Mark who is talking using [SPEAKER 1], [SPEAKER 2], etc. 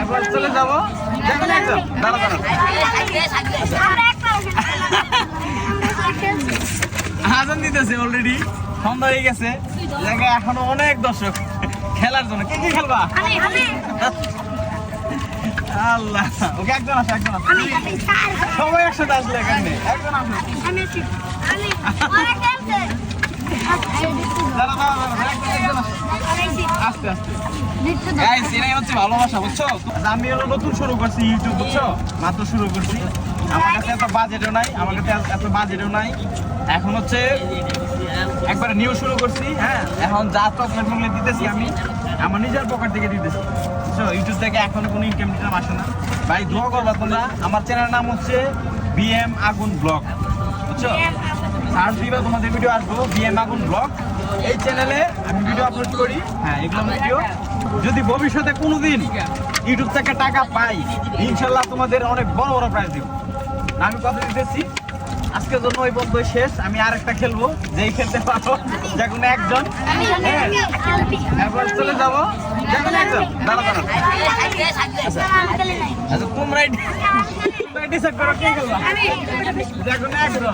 [SPEAKER 1] এরপর চলে যাবো দেখুন একজন দাঁড়া দাঁড়া আজান দিতেছে অলরেডি সন্ধ্যা হয়ে গেছে জায়গায় এখনো অনেক দর্শক খেলার জন্য কে কে খেলবা আল্লাহ ওকে একজন আসে একজন আসে সবাই একসাথে আসলে এখানে একজন আসে দাঁড়া দাঁড়া দাঁড়া একজন আসে আস্তে আস্তে গাইস এটাই হচ্ছে ভালোবাসা বুঝছো আমি হলো নতুন শুরু করছি ইউটিউব বুঝছো মাত্র শুরু করছি আমার কাছে এত বাজেটও নাই আমার কাছে এত বাজেটও নাই এখন হচ্ছে একবারে নিউ শুরু করছি হ্যাঁ এখন যা চকলেট মকলেট দিতেছি আমি আমার নিজের পকেট থেকে দিতেছি বুঝছো ইউটিউব থেকে এখনো কোনো ইনকাম টিকাম আসে না ভাই দোয়া করবা তোমরা আমার চ্যানেলের নাম হচ্ছে বিএম আগুন ব্লগ বুঝছো সার্চ দিবা তোমাদের ভিডিও আসবো বিএম আগুন ব্লগ এই চ্যানেলে আমি ভিডিও আপলোড করি হ্যাঁ এগুলো ভিডিও যদি ভবিষ্যতে কোনোদিন ইউটিউব থেকে টাকা পাই ইনশাল্লাহ তোমাদের অনেক বড় বড় প্রাইজ দিব আমি কথা দিতেছি আজকের জন্য ওই বন্ধ শেষ আমি আরেকটা খেলবো যেই খেলতে পারবো যে কোনো একজন এরপর চলে যাবো যে কোনো একজন দাঁড়া দাঁড়া আচ্ছা তোমরাই ডিসাইড করো কে খেলবা যে কোনো একজন